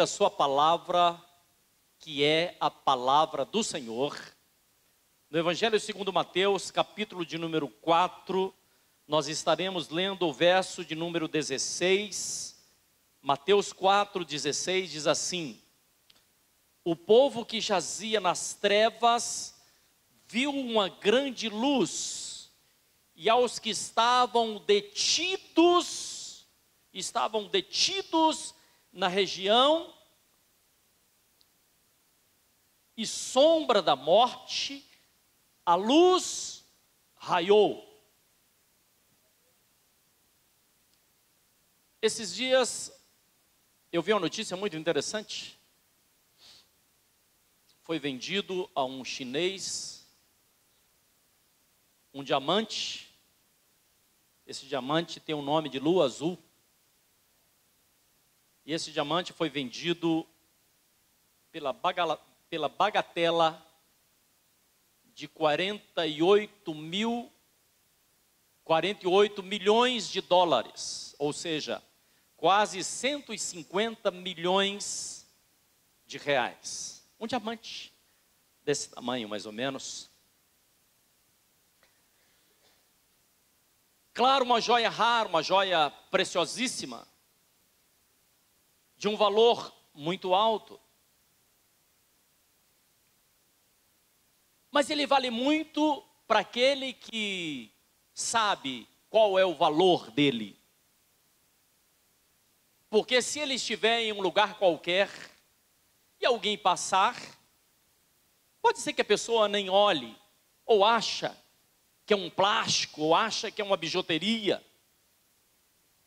a sua palavra, que é a palavra do Senhor. No Evangelho segundo Mateus, capítulo de número 4, nós estaremos lendo o verso de número 16. Mateus 4:16 diz assim: o povo que jazia nas trevas viu uma grande luz, e aos que estavam detidos na região e sombra da morte, a luz raiou. Esses dias eu vi uma notícia muito interessante. Foi vendido a um chinês um diamante. Esse diamante tem o nome de lua azul. E esse diamante foi vendido pela bagatela de 48 milhões de dólares, ou seja, quase 150 milhões de reais. Um diamante desse tamanho, mais ou menos. Claro, uma joia rara, uma joia preciosíssima, de um valor muito alto. Mas ele vale muito para aquele que sabe qual é o valor dele. Porque se ele estiver em um lugar qualquer e alguém passar, pode ser que a pessoa nem olhe, ou acha que é um plástico, ou acha que é uma bijuteria,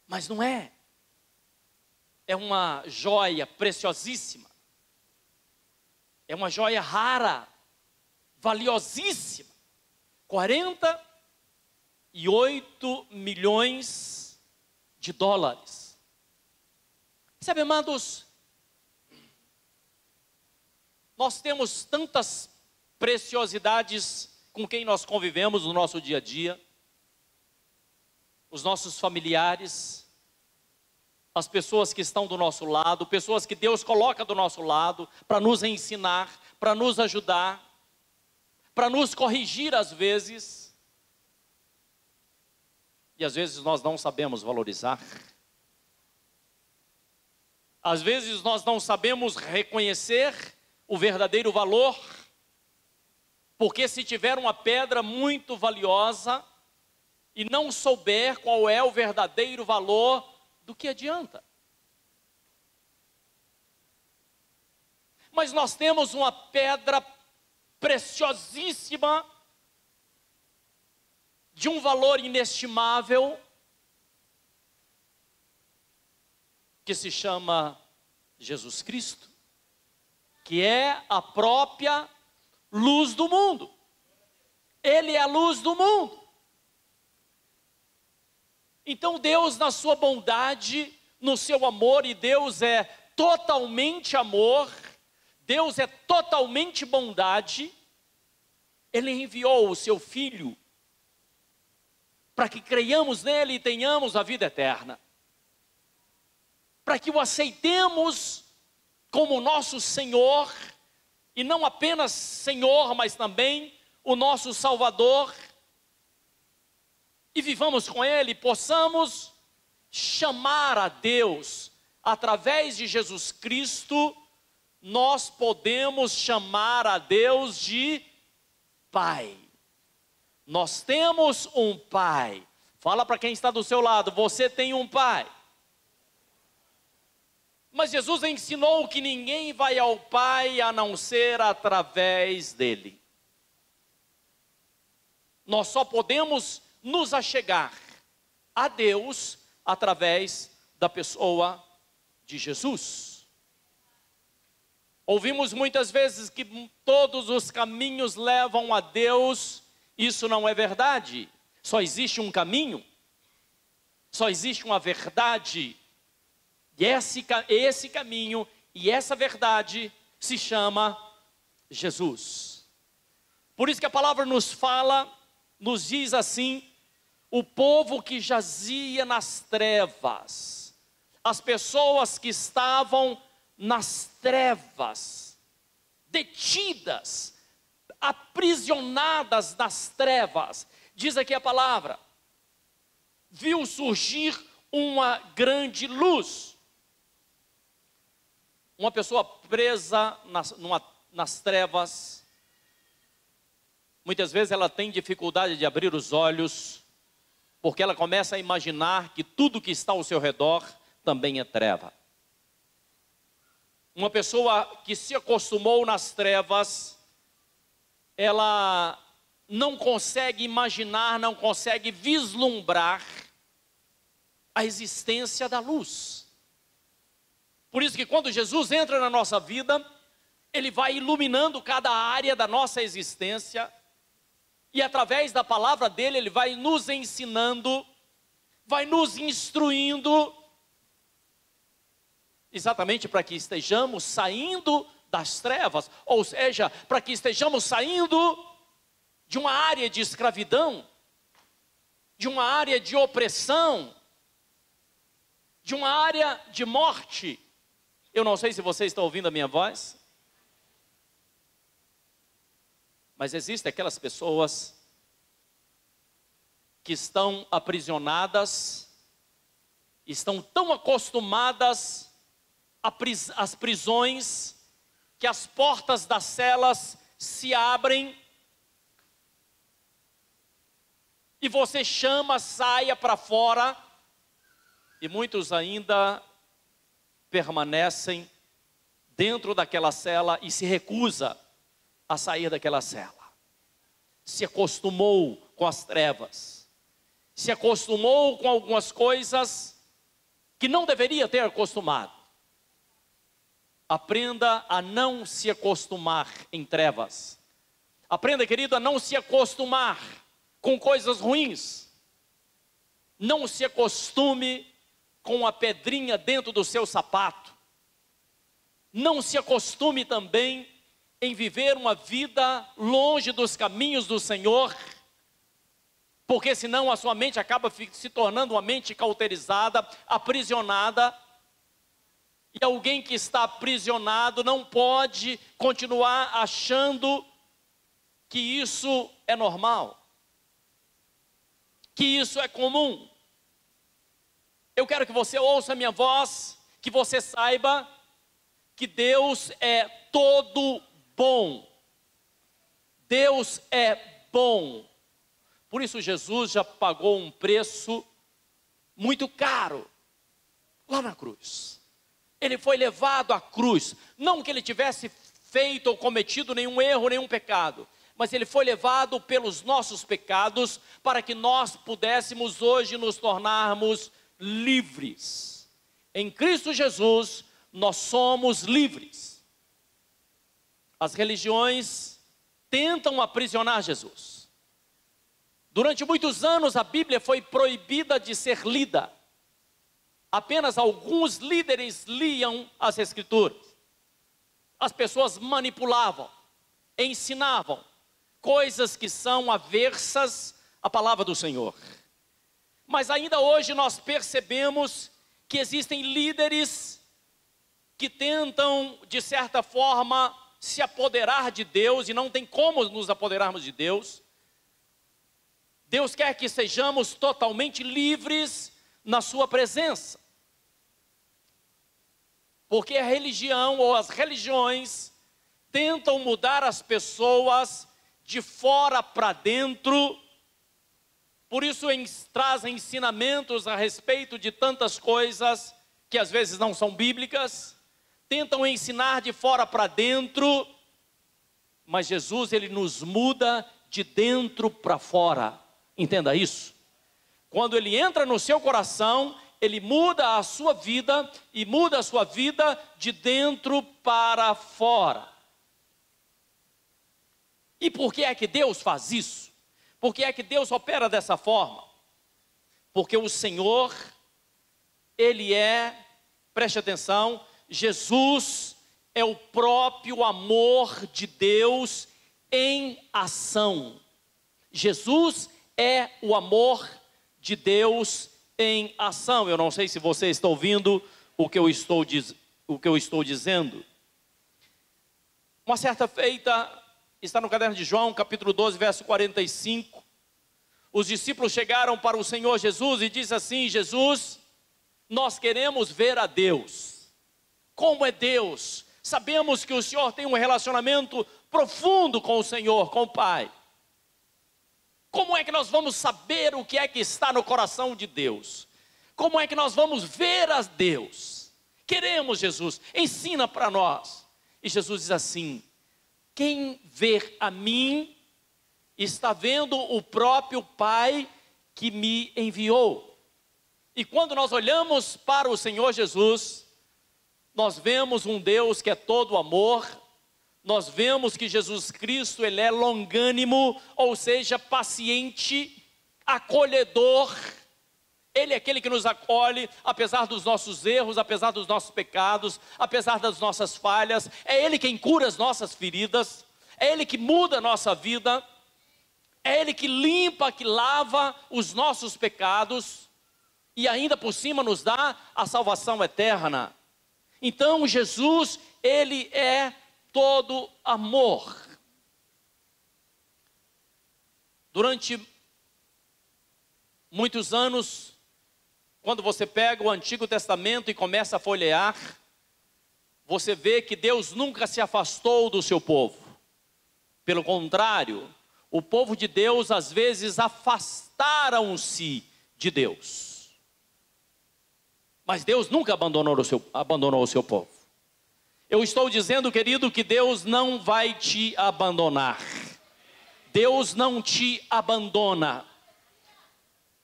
mas não é. É uma joia preciosíssima, é uma joia rara, valiosíssima, 48 milhões de dólares. Sabe, amados, nós temos tantas preciosidades com quem nós convivemos no nosso dia a dia, os nossos familiares, as pessoas que estão do nosso lado, pessoas que Deus coloca do nosso lado para nos ensinar, para nos ajudar, para nos corrigir às vezes. E às vezes nós não sabemos valorizar. Às vezes nós não sabemos reconhecer o verdadeiro valor, porque se tiver uma pedra muito valiosa e não souber qual é o verdadeiro valor, do que adianta? Mas nós temos uma pedra preciosíssima, de um valor inestimável, que se chama Jesus Cristo, que é a própria luz do mundo. Ele é a luz do mundo. Então Deus, na sua bondade, no seu amor, e Deus é totalmente amor, Deus é totalmente bondade, Ele enviou o seu Filho para que creiamos nele e tenhamos a vida eterna, para que o aceitemos como nosso Senhor, e não apenas Senhor, mas também o nosso Salvador, e vivamos com Ele, possamos chamar a Deus, através de Jesus Cristo, nós podemos chamar a Deus de Pai. Nós temos um Pai. Fala para quem está do seu lado, você tem um Pai. Mas Jesus ensinou que ninguém vai ao Pai a não ser através dele. Nós só podemos nos achegar a Deus através da pessoa de Jesus. Ouvimos muitas vezes que todos os caminhos levam a Deus. Isso não é verdade. Só existe um caminho, só existe uma verdade. E esse caminho e essa verdade se chama Jesus. Por isso que a palavra nos fala, nos diz assim: o povo que jazia nas trevas, as pessoas que estavam nas trevas, detidas, aprisionadas nas trevas. Diz aqui a palavra: viu surgir uma grande luz. Uma pessoa presa nas trevas, muitas vezes ela tem dificuldade de abrir os olhos, porque ela começa a imaginar que tudo que está ao seu redor também é treva. Uma pessoa que se acostumou nas trevas, ela não consegue imaginar, não consegue vislumbrar a existência da luz. Por isso que quando Jesus entra na nossa vida, Ele vai iluminando cada área da nossa existência, e através da palavra dEle, Ele vai nos ensinando, vai nos instruindo, exatamente para que estejamos saindo das trevas, ou seja, para que estejamos saindo de uma área de escravidão, de uma área de opressão, de uma área de morte. Eu não sei se você está ouvindo a minha voz, mas existem aquelas pessoas que estão aprisionadas, estão tão acostumadas às prisões, que as portas das celas se abrem, e você chama, saia para fora, e muitos ainda permanecem dentro daquela cela e se recusa a sair daquela cela. Se acostumou com as trevas, se acostumou com algumas coisas que não deveria ter acostumado. Aprenda a não se acostumar em trevas. Aprenda, querido, a não se acostumar com coisas ruins. Não se acostume com a pedrinha dentro do seu sapato. Não se acostume também em viver uma vida longe dos caminhos do Senhor, porque senão a sua mente acaba se tornando uma mente cauterizada, aprisionada, e alguém que está aprisionado não pode continuar achando que isso é normal, que isso é comum. Eu quero que você ouça a minha voz, que você saiba que Deus é todo bom. Deus é bom. Por isso Jesus já pagou um preço muito caro lá na cruz. Ele foi levado à cruz, não que ele tivesse feito ou cometido nenhum erro, nenhum pecado, mas ele foi levado pelos nossos pecados, para que nós pudéssemos hoje nos tornarmos livres. Em Cristo Jesus, nós somos livres. As religiões tentam aprisionar Jesus. Durante muitos anos a Bíblia foi proibida de ser lida. Apenas alguns líderes liam as Escrituras. As pessoas manipulavam, ensinavam coisas que são aversas à palavra do Senhor. Mas ainda hoje nós percebemos que existem líderes que tentam, de certa forma, se apoderar de Deus, e não tem como nos apoderarmos de Deus. Deus quer que sejamos totalmente livres na sua presença. Porque a religião ou as religiões tentam mudar as pessoas de fora para dentro. Por isso trazem ensinamentos a respeito de tantas coisas que às vezes não são bíblicas. Tentam ensinar de fora para dentro. Mas Jesus, Ele nos muda de dentro para fora. Entenda isso. Quando Ele entra no seu coração, Ele muda a sua vida, e muda a sua vida de dentro para fora. E por que é que Deus faz isso? Por que é que Deus opera dessa forma? Porque o Senhor, Ele preste atenção, Jesus é o próprio amor de Deus em ação. Jesus é o amor de Deus em ação. Eu não sei se você está ouvindo o que eu estou o que eu estou dizendo? Uma certa feita, está no caderno de João, capítulo 12, verso 45. Os discípulos chegaram para o Senhor Jesus e dizem assim: Jesus, nós queremos ver a Deus. Como é Deus? Sabemos que o Senhor tem um relacionamento profundo com o Senhor, com o Pai. Como é que nós vamos saber o que é que está no coração de Deus? Como é que nós vamos ver a Deus? Queremos, Jesus, ensina para nós. E Jesus diz assim: quem vê a mim, está vendo o próprio Pai que me enviou. E quando nós olhamos para o Senhor Jesus, nós vemos um Deus que é todo amor. Nós vemos que Jesus Cristo, Ele é longânimo, ou seja, paciente, acolhedor. Ele é aquele que nos acolhe, apesar dos nossos erros, apesar dos nossos pecados, apesar das nossas falhas. É Ele quem cura as nossas feridas, é Ele que muda a nossa vida, é Ele que limpa, que lava os nossos pecados, e ainda por cima nos dá a salvação eterna. Então Jesus, Ele é todo amor. Durante muitos anos, quando você pega o Antigo Testamento e começa a folhear, você vê que Deus nunca se afastou do seu povo. Pelo contrário, o povo de Deus às vezes afastaram-se de Deus. Mas Deus nunca abandonou o seu povo. Eu estou dizendo, querido, que Deus não vai te abandonar. Deus não te abandona.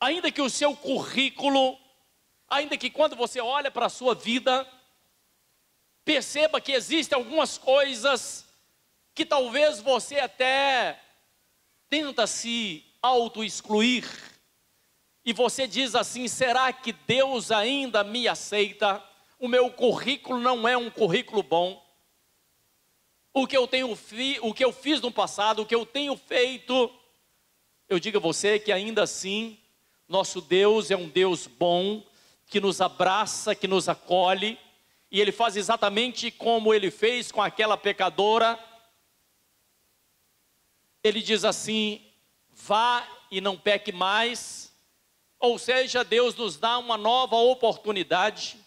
Ainda que o seu currículo, ainda que quando você olha para a sua vida, perceba que existem algumas coisas que talvez você até tenta se auto-excluir. E você diz assim: será que Deus ainda me aceita? O meu currículo não é um currículo bom. O que eu fiz no passado, o que eu tenho feito, eu digo a você que ainda assim, nosso Deus é um Deus bom, que nos abraça, que nos acolhe, e Ele faz exatamente como Ele fez com aquela pecadora. Ele diz assim: vá e não peque mais. Ou seja, Deus nos dá uma nova oportunidade,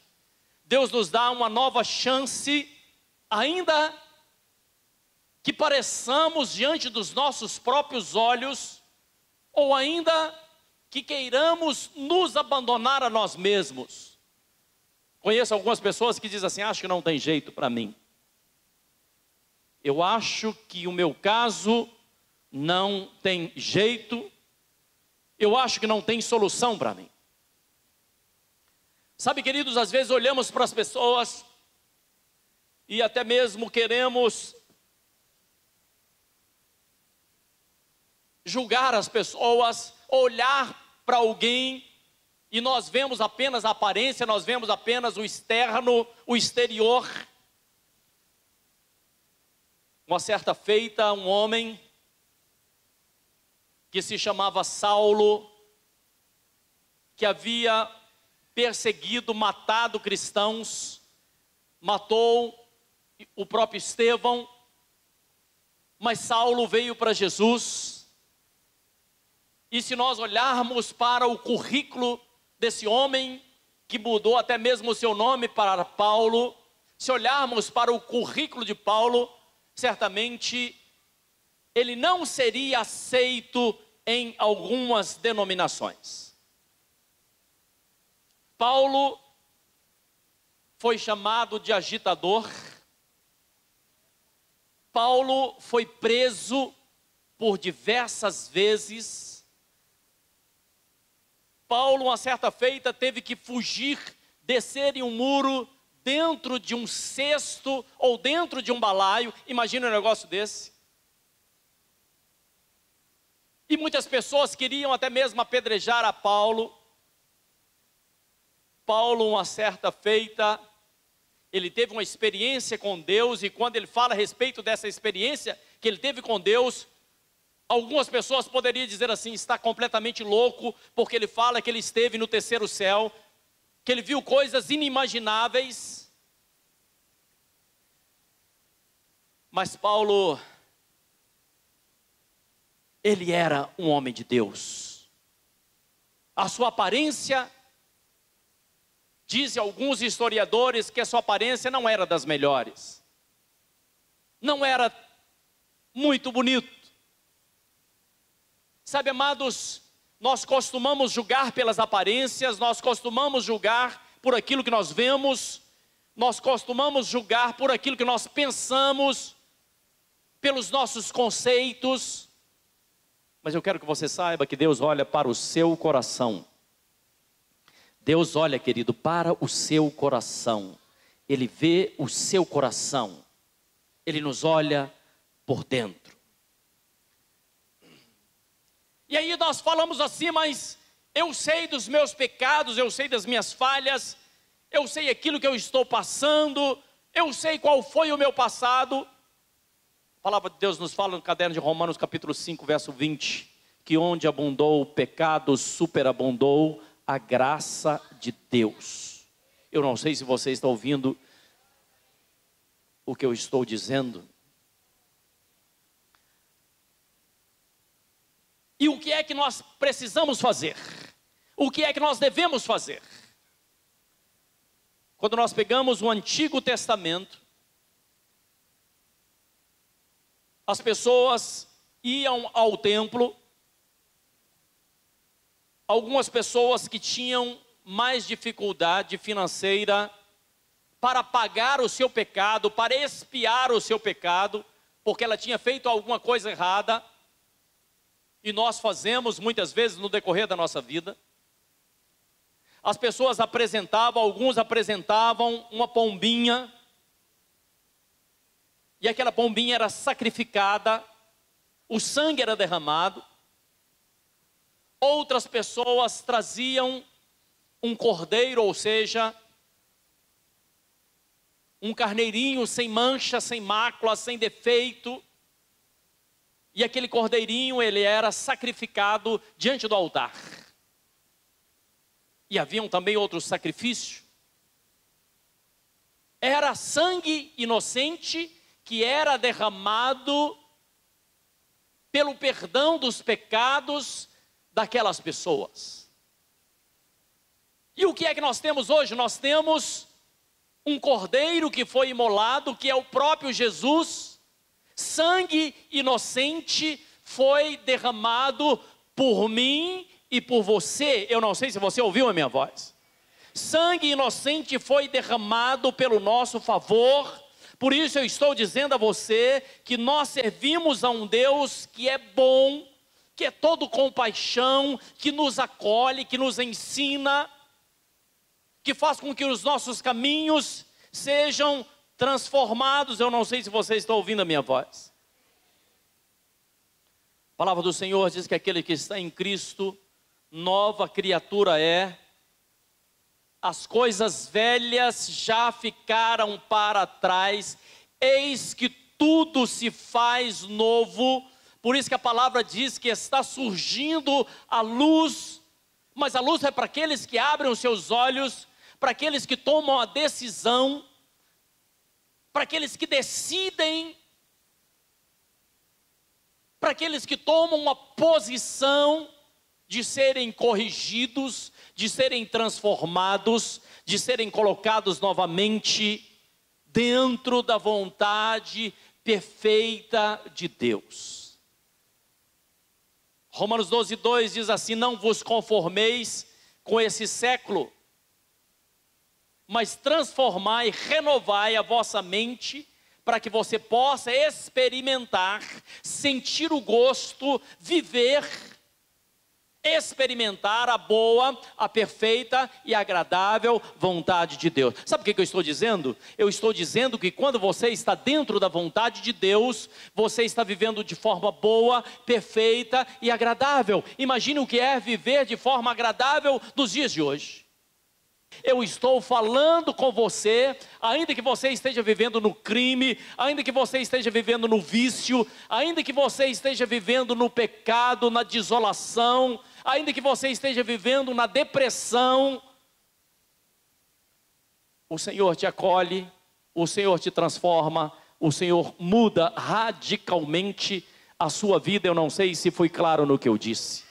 Deus nos dá uma nova chance, ainda que pareçamos diante dos nossos próprios olhos, ou ainda que queiramos nos abandonar a nós mesmos. Conheço algumas pessoas que dizem assim: acho que não tem jeito para mim. Eu acho que o meu caso não tem jeito, eu acho que não tem solução para mim. Sabe, queridos, às vezes olhamos para as pessoas e até mesmo queremos julgar as pessoas, olhar para alguém e nós vemos apenas a aparência, nós vemos apenas o externo, o exterior. Uma certa feita, um homem que se chamava Saulo, que havia perseguido, matado cristãos, matou o próprio Estevão, mas Saulo veio para Jesus. E se nós olharmos para o currículo desse homem, que mudou até mesmo o seu nome para Paulo, se olharmos para o currículo de Paulo, certamente ele não seria aceito em algumas denominações. Paulo foi chamado de agitador. Paulo foi preso por diversas vezes. Paulo, uma certa feita, teve que fugir, descer em um muro, dentro de um cesto ou dentro de um balaio. Imagina um negócio desse. E muitas pessoas queriam até mesmo apedrejar a Paulo. Paulo, uma certa feita, ele teve uma experiência com Deus, e quando ele fala a respeito dessa experiência que ele teve com Deus, algumas pessoas poderiam dizer assim: está completamente louco, porque ele fala que ele esteve no terceiro céu, que ele viu coisas inimagináveis. Mas Paulo, ele era um homem de Deus. A sua aparência, dizem alguns historiadores que a sua aparência não era das melhores. Não era muito bonito. Sabe, amados, nós costumamos julgar pelas aparências, nós costumamos julgar por aquilo que nós vemos, nós costumamos julgar por aquilo que nós pensamos, pelos nossos conceitos. Mas eu quero que você saiba que Deus olha para o seu coração. Deus olha, querido, para o seu coração. Ele vê o seu coração. Ele nos olha por dentro. E aí nós falamos assim, mas eu sei dos meus pecados, eu sei das minhas falhas, eu sei aquilo que eu estou passando, eu sei qual foi o meu passado. A palavra de Deus nos fala no caderno de Romanos capítulo 5, verso 20, que onde abundou o pecado, superabundou a graça de Deus. Eu não sei se você está ouvindo o que eu estou dizendo. E o que é que nós precisamos fazer? O que é que nós devemos fazer? Quando nós pegamos o Antigo Testamento, as pessoas iam ao templo. Algumas pessoas que tinham mais dificuldade financeira para pagar o seu pecado, para expiar o seu pecado, porque ela tinha feito alguma coisa errada, e nós fazemos muitas vezes no decorrer da nossa vida. As pessoas apresentavam, alguns apresentavam uma pombinha, e aquela pombinha era sacrificada, o sangue era derramado. Outras pessoas traziam um cordeiro, ou seja, um carneirinho sem mancha, sem mácula, sem defeito. E aquele cordeirinho, ele era sacrificado diante do altar. E haviam também outros sacrifícios. Era sangue inocente que era derramado pelo perdão dos pecados daquelas pessoas. E o que é que nós temos hoje? Nós temos um cordeiro que foi imolado, que é o próprio Jesus. Sangue inocente foi derramado por mim e por você. Eu não sei se você ouviu a minha voz. Sangue inocente foi derramado pelo nosso favor. Por isso eu estou dizendo a você que nós servimos a um Deus que é bom, que é todo compaixão, que nos acolhe, que nos ensina, que faz com que os nossos caminhos sejam transformados. Eu não sei se você está ouvindo a minha voz. A palavra do Senhor diz que aquele que está em Cristo, nova criatura é. As coisas velhas já ficaram para trás, eis que tudo se faz novo. Por isso que a palavra diz que está surgindo a luz, mas a luz é para aqueles que abrem os seus olhos, para aqueles que tomam a decisão, para aqueles que decidem, para aqueles que tomam uma posição de serem corrigidos, de serem transformados, de serem colocados novamente dentro da vontade perfeita de Deus. Romanos 12:2 diz assim: não vos conformeis com esse século, mas transformai, renovai a vossa mente, para que você possa experimentar, sentir o gosto, viver, experimentar a boa, a perfeita e agradável vontade de Deus. Sabe o que eu estou dizendo? Eu estou dizendo que quando você está dentro da vontade de Deus, você está vivendo de forma boa, perfeita e agradável. Imagine o que é viver de forma agradável nos dias de hoje. Eu estou falando com você, ainda que você esteja vivendo no crime, ainda que você esteja vivendo no vício, ainda que você esteja vivendo no pecado, na desolação, ainda que você esteja vivendo na depressão, o Senhor te acolhe, o Senhor te transforma, o Senhor muda radicalmente a sua vida. Eu não sei se fui claro no que eu disse.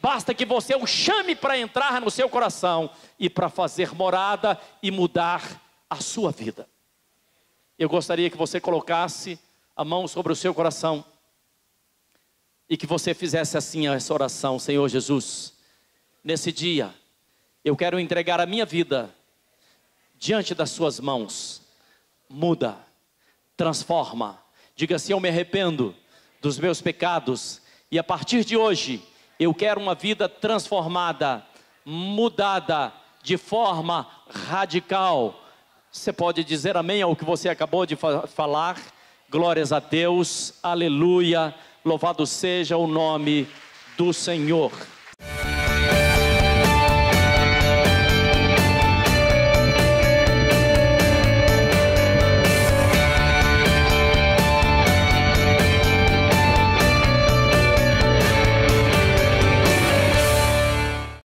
Basta que você o chame para entrar no seu coração e para fazer morada e mudar a sua vida. Eu gostaria que você colocasse a mão sobre o seu coração e que você fizesse assim essa oração: Senhor Jesus, nesse dia eu quero entregar a minha vida diante das suas mãos. Muda, transforma. Diga assim: eu me arrependo dos meus pecados e a partir de hoje eu quero uma vida transformada, mudada de forma radical. Você pode dizer amém ao que você acabou de falar? Glórias a Deus, aleluia, louvado seja o nome do Senhor.